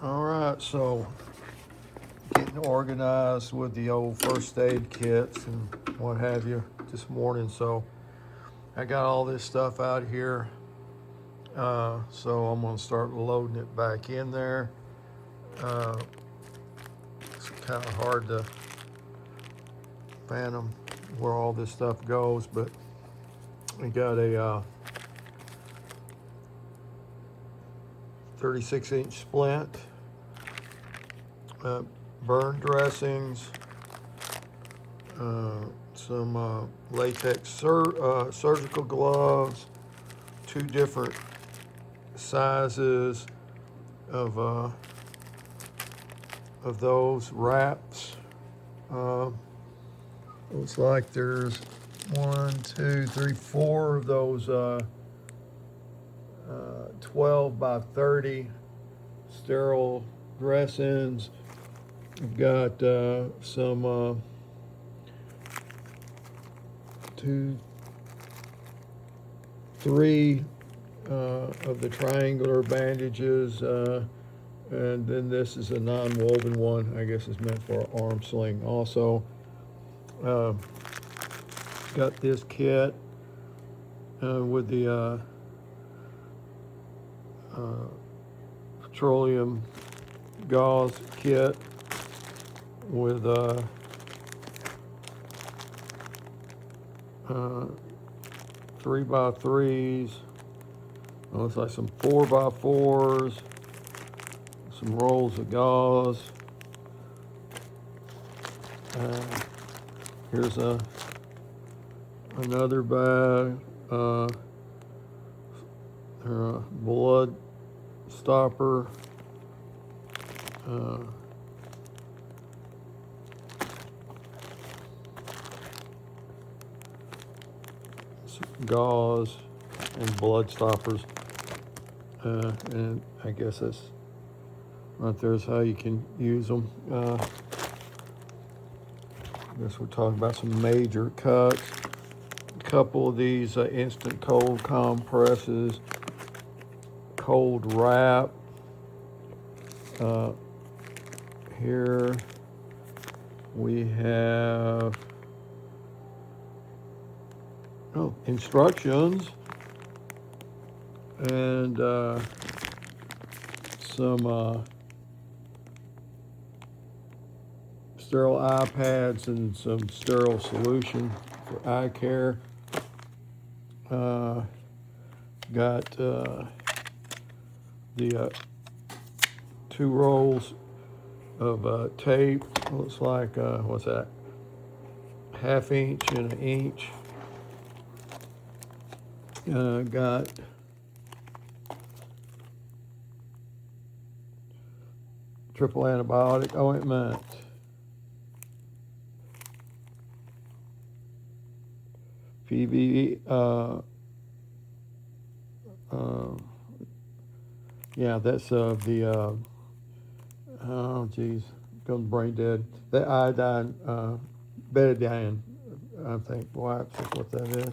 All right, so getting organized with the old first aid kits and what have you this morning. So I got all this stuff out here. So I'm going to start loading it back in there. Uh, it's kind of hard to fathom where all this stuff goes, but we got a 36-inch splint, burn dressings, some latex surgical gloves, two different sizes of those wraps. Uh, Looks like there's 1, 2, 3, 4 of those 12 by 30 sterile dressings. We've got some 2, 3 of the triangular bandages, and then this is a non-woven one. I guess it's meant for an arm sling. Also, got this kit with the petroleum gauze kit with 3x3s. Looks like some 4x4s, some rolls of gauze. Here's another bag. Blood stopper. Gauze and blood stoppers. And I guess that's right there's how you can use them. I guess we're talking about some major cuts. A couple of these instant cold compresses, cold wrap. Here we have instructions and some sterile eye pads and some sterile solution for eye care. Got the 2 rolls of tape. Looks like what's that? 1/2 inch and 1 inch. Got triple antibiotic ointment. PV, yeah, that's the, oh geez, comes brain dead. The iodine, betadine, I think, wipes is what that is.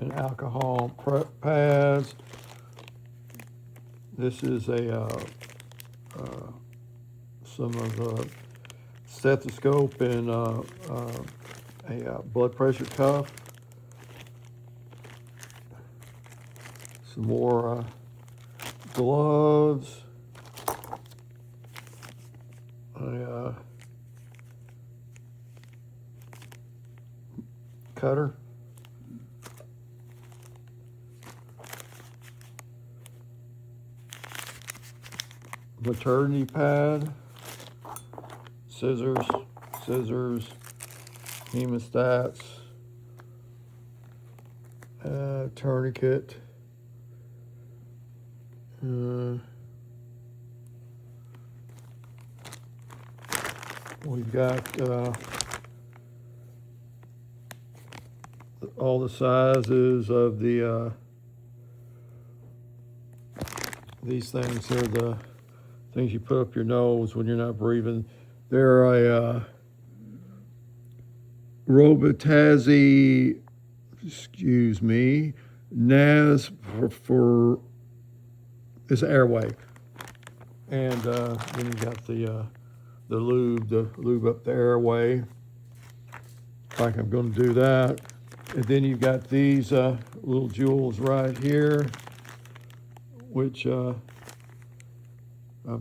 And alcohol prep pads. This is some of the stethoscope and a blood pressure cuff. Some more gloves. A cutter. Maternity pad. Scissors, hemostats, tourniquet, we've got all the sizes of the these things are the things you put up your nose when you're not breathing. They're a Robitussin, excuse me, NAS for is airway, and then you got the lube up the airway. Like I'm going to do that, and then you've got these little jewels right here, which I'm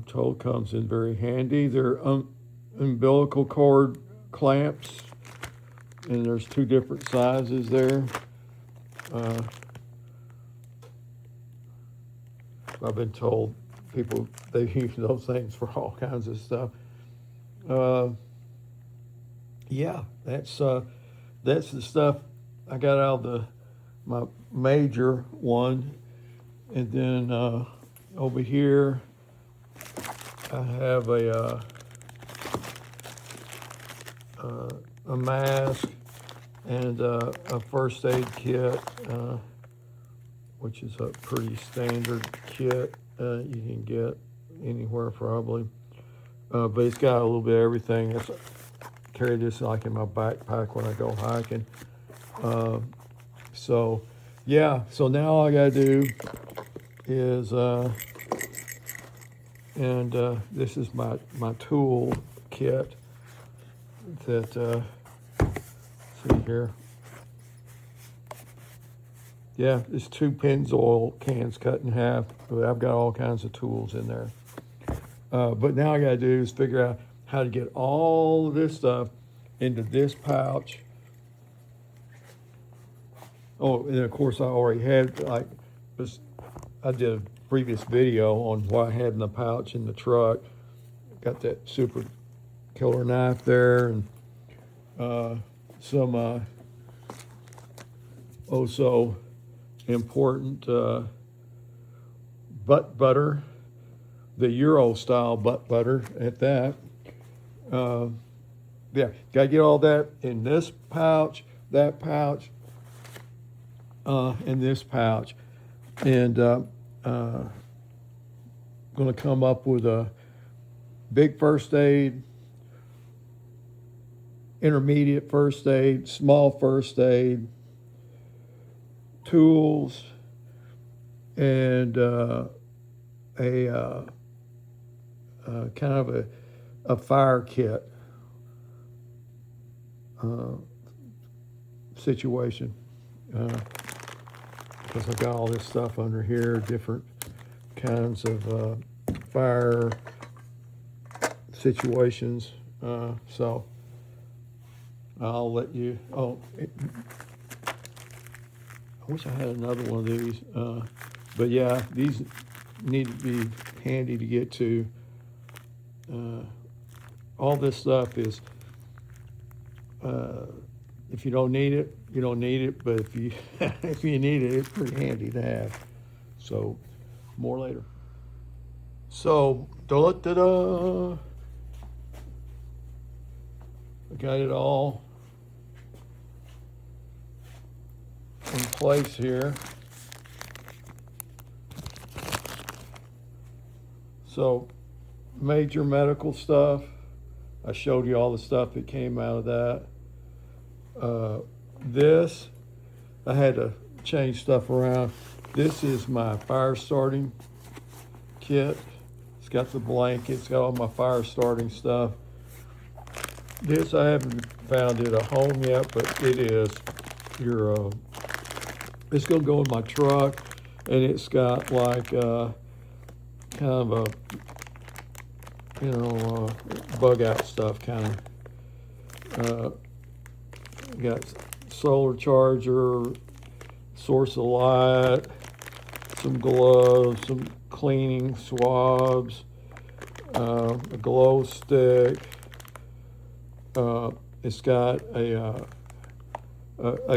told comes in very handy. They're umbilical cord clamps, and there's two different sizes there. I've been told people, they use those things for all kinds of stuff. Yeah, that's the stuff I got out of my major one. And then over here, I have a mask and a first aid kit, which is a pretty standard kit you can get anywhere probably. But it's got a little bit of everything. I carry this like in my backpack when I go hiking. So yeah, so now all I gotta do is, this is my tool kit that, see here. Yeah, it's 2 Pennzoil cans cut in half, but I've got all kinds of tools in there. But now I gotta do is figure out how to get all of this stuff into this pouch. Oh, and of course I already had, like, this, I did a previous video on what I had in the pouch in the truck. Got that super killer knife there, and some oh so important butt butter, the Euro style butt butter at that. Yeah, gotta get all that in this pouch, that pouch, in this pouch, and going to come up with a big first aid, intermediate first aid, small first aid, tools, and a kind of a fire kit situation. Because I've got all this stuff under here, different kinds of fire situations. So I'll let you, I wish I had another one of these. But yeah, these need to be handy to get to. All this stuff is, if you don't need it, you don't need it, but if you if you need it, it's pretty handy to have. So more later. So da-da-da-da. I got it all in place here. So major medical stuff. I showed you all the stuff that came out of that. This, I had to change stuff around. This is my fire starting kit. It's got the blanket, it's got all my fire starting stuff. This, I haven't found it a home yet, but it is it's gonna go in my truck, and it's got like kind of a, bug out stuff kind of. Got solar charger, source of light, some gloves, some cleaning swabs, a glow stick. It's got a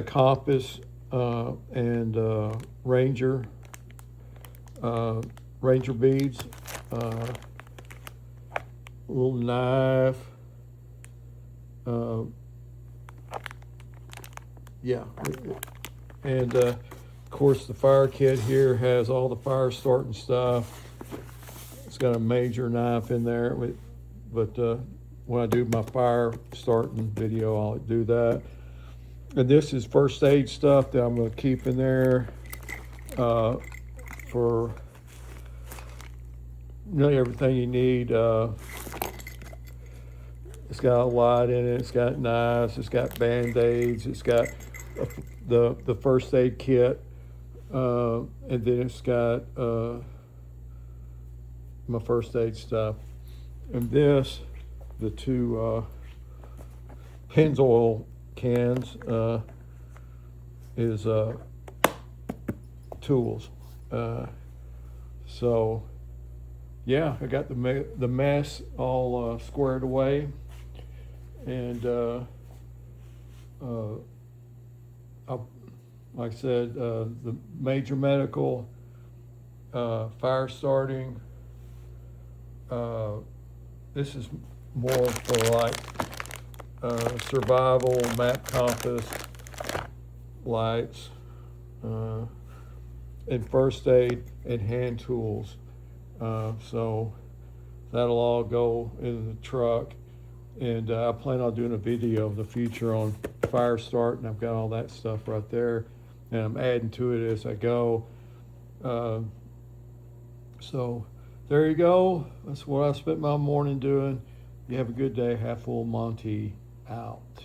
compass and ranger beads, a little knife. Yeah, and of course the fire kit here has all the fire starting stuff. It's got a major knife in there, but when I do my fire starting video, I'll do that. And this is first aid stuff that I'm going to keep in there. for everything you need. It's got a light in it. It's got knives. It's got Band-Aids. It's got the first aid kit, and then it's got my first aid stuff. And this, the two Pennzoil cans, is tools. So yeah, I got the mess all squared away, and like I said, the major medical, fire starting. This is more for like survival, map compass, lights, and first aid and hand tools. So that'll all go in the truck, and I plan on doing a video of the future on fire start, and I've got all that stuff right there, and I'm adding to it as I go. So there you go. That's what I spent my morning doing. You have a good day. Half Full Monty out.